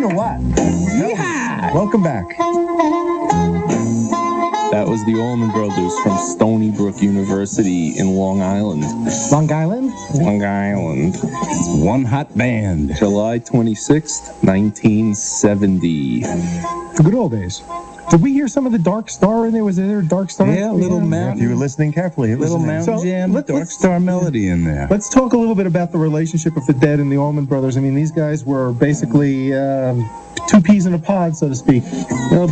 Green or what? Yeah. Welcome back. That was the Allman Brothers from Stony Brook University in Long Island. Long Island? Long Island. One hot band. July 26th, 1970. The good old days. Did we hear some of the Dark Star in there? Was there a Dark Star? Yeah, Little Mountain. If you were listening carefully, it was Little in there. Mountain Jam, Dark Star melody in there. Let's talk a little bit about the relationship of the Dead and the Allman Brothers. I mean, these guys were basically two peas in a pod, so to speak.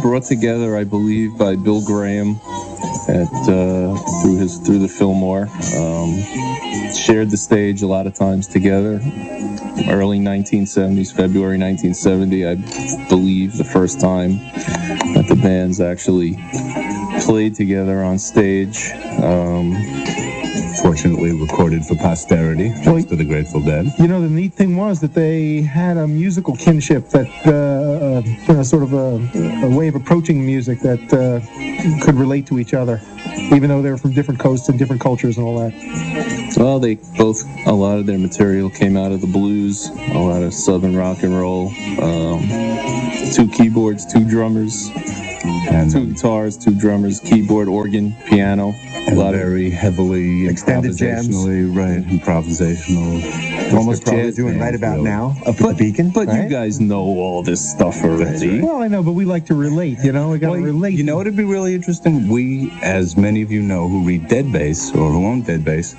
Brought together, I believe, by Bill Graham through the Fillmore. Shared the stage a lot of times together. Early 1970s, February 1970, I believe, the first time that the bands actually played together on stage. Fortunately recorded for posterity, thanks to the Grateful Dead. You know, the neat thing was that they had a musical kinship that, sort of a way of approaching music that could relate to each other, even though they were from different coasts and different cultures and all that. Well, a lot of their material came out of the blues, a lot of southern rock and roll, 2 keyboards, 2 drummers, and 2 guitars, 2 drummers, keyboard, organ, piano. A lot of very heavily extended jams. Improvisational. Almost probably doing right about now up at the Beacon. But right? you guys know all this stuff already. Well, I know, but we like to relate, you know? We got to relate. You know, it'd be really interesting. We, as many of you know who read Dead Bass or who own Dead Bass,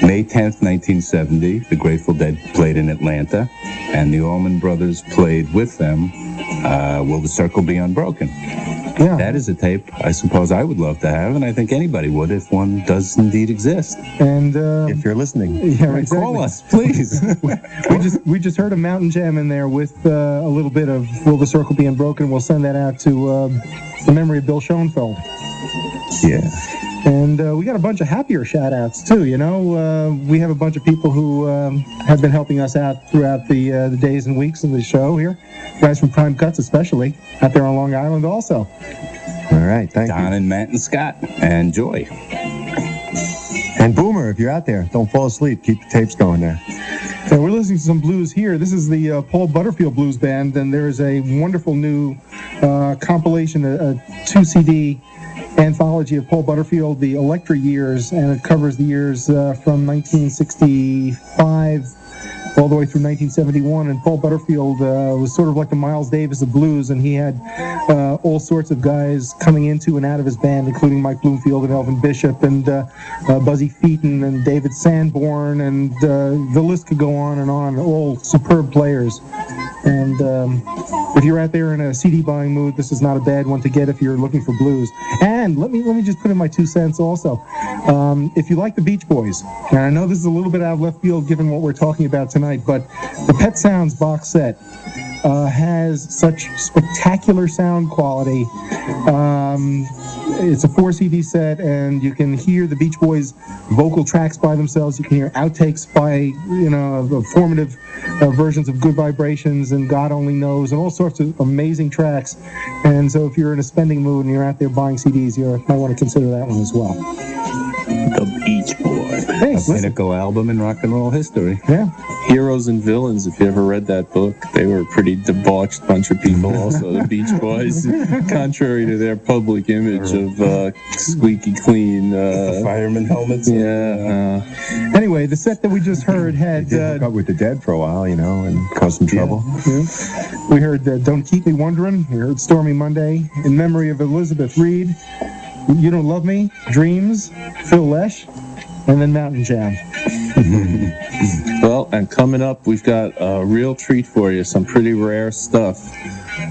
May 10th, 1970, the Grateful Dead played in Atlanta, and the Allman Brothers played with them, Will the Circle Be Unbroken? Yeah. That is a tape I suppose I would love to have, and I think anybody would if one does indeed exist. And if you're listening, yeah, exactly. Call us, please. we just heard a Mountain Jam in there with a little bit of Will the Circle Be Unbroken. We'll send that out to the memory of Bill Schoenfeld. Yeah. And we got a bunch of happier shout-outs, too, you know. We have a bunch of people who have been helping us out throughout the days and weeks of the show here. Guys from Prime Cuts especially, out there on Long Island also. All right, thank you. Don and Matt and Scott and Joy. And Boomer, if you're out there, don't fall asleep. Keep the tapes going there. And we're listening to some blues here. This is the Paul Butterfield Blues Band, and there's a wonderful new compilation, a 2-CD anthology of Paul Butterfield, the Electra years, and it covers the years from 1965 all the way through 1971. And Paul Butterfield was sort of like the Miles Davis of blues, and he had all sorts of guys coming into and out of his band, including Mike Bloomfield and Elvin Bishop and Buzzy Featon and David Sanborn, and the list could go on and on, all superb players. And if you're out there in a CD buying mood, this is not a bad one to get if you're looking for blues. And let me just put in my 2 cents also. If you like the Beach Boys, and I know this is a little bit out of left field given what we're talking about tonight, but the Pet Sounds box set has such spectacular sound quality. It's a 4-CD set, and you can hear the Beach Boys vocal tracks by themselves. You can hear outtakes by, formative versions of Good Vibrations and God Only Knows and all sorts of amazing tracks. And so if you're in a spending mood and you're out there buying CDs, you might want to consider that one as well. The Beach Boys. Thanks. A pinnacle album in rock and roll history. Yeah. Heroes and Villains, if you ever read that book, they were a pretty debauched bunch of people also, the Beach Boys, contrary to their public image of squeaky clean. The fireman helmets. Yeah. Anyway, the set that we just heard had... They did hook up with the Dead for a while, and caused some trouble. Yeah. We heard Don't Keep Me Wondering. We heard Stormy Monday, in memory of Elizabeth Reed. You Don't Love Me, Dreams, Phil Lesh, and then Mountain Jam. Well, and coming up, we've got a real treat for you, some pretty rare stuff.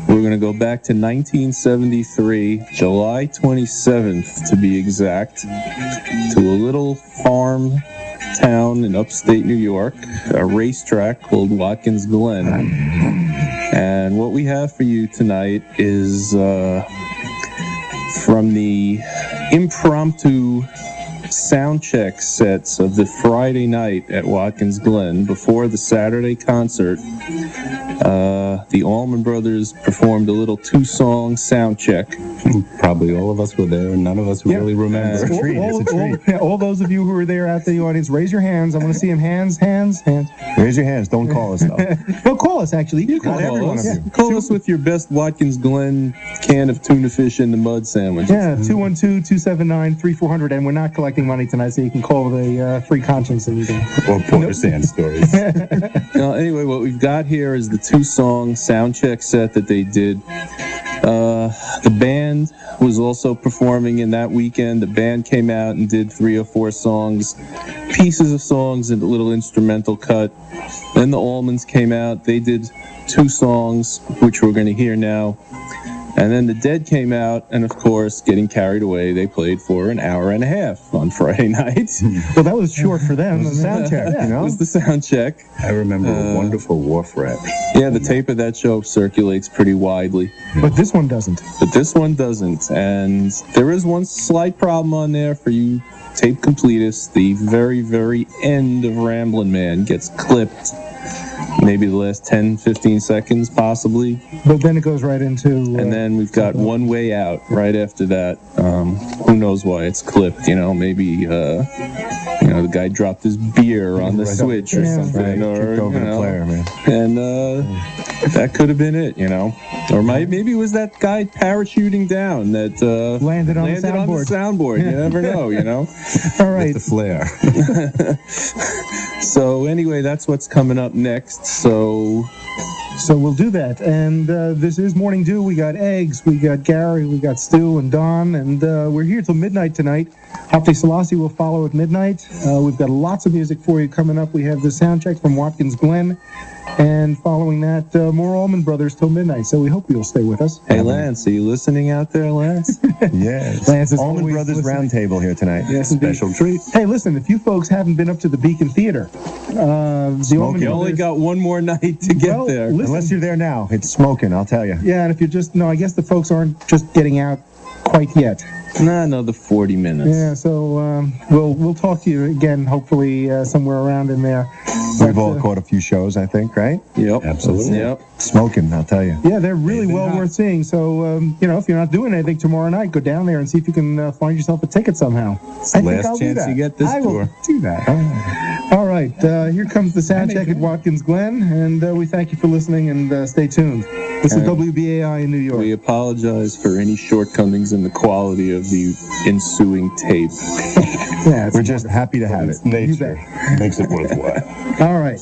We're going to go back to 1973, July 27th to be exact, to a little farm town in upstate New York, a racetrack called Watkins, Glen. And what we have for you tonight is from the impromptu Soundcheck sets of the Friday night at Watkins Glen before the Saturday concert. The Allman Brothers performed a little 2-song sound check. Probably all of us were there, and none of us really remember. It's a treat. It's a treat. All those of you who were there out in the audience, raise your hands. I want to see them. Hands. Raise your hands. Don't call us, though. No, call us, actually. You can Not call every one us. of you. Call us with your best Watkins Glen can of tuna fish in the mud sandwich. Yeah, 212-279-3400, and we're not collecting money tonight, so you can call the Free Conscience and you can... Or Porter Sand stories. Anyway, what we've got here is the 2-song sound check set that they did. The band was also performing in that weekend. The band came out and did 3 or 4 songs, pieces of songs and a little instrumental cut. Then the Allmans came out. They did 2 songs, which we're going to hear now. And then the Dead came out, and of course, getting carried away, they played for an hour and a half on Friday night. Well, that was short for them. It was a sound check, you It know? was the sound check. I remember a wonderful wharf rat. Yeah, the tape of that show circulates pretty widely. But this one doesn't. But this one doesn't. And there is one slight problem on there for you tape completists. The very, very end of Ramblin' Man gets clipped. Maybe the last 10, 15 seconds, possibly. But then it goes right into... And then we've got One Way Out right after that. Who knows why it's clipped, you know, maybe, the guy dropped his beer on the switch or something. Right. Or, Kicked over you the know, player, man. And that could have been it, you know. Or maybe it was that guy parachuting down that landed on the soundboard. You never know, you know. All right. With the flare. So anyway, that's what's coming up next. So we'll do that. And this is Morning Dew. We got Eggs, we got Gary, we got Stu and Don, and we're here till midnight tonight. Hafte Selassie will follow at midnight. We've got lots of music for you coming up. We have the sound check from Watkins Glen. And following that, more Allman Brothers till midnight. So we hope you'll stay with us. hey, Lance, are you listening out there, Lance? Yes. Lance is Allman always Brothers listening. Roundtable here tonight. Yes, indeed. Special treat. Hey, listen, if you folks haven't been up to the Beacon Theater, the Allman You only Brothers... got one more night to get Well, there. listen- Unless you're there now. It's smoking, I'll tell you. Yeah, and if you're just... No, I guess the folks aren't just getting out quite yet. Another 40 minutes. Yeah, so we'll talk to you again, hopefully somewhere around in there. We've all caught a few shows, I think, right? Yep. Absolutely. Yep. Smoking, I'll tell you. Yeah, they're really They've been well hot. worth seeing. So, if you're not doing anything tomorrow night, go down there and see if you can find yourself a ticket somehow. I think Last I'll do chance that. you get this I will tour. do that. All right, here comes the sound check at Watkins Glen, and we thank you for listening, and stay tuned. This is WBAI in New York. We apologize for any shortcomings in the quality of the ensuing tape. Yeah, it's We're just happy to have it. Nature makes it worthwhile. all right.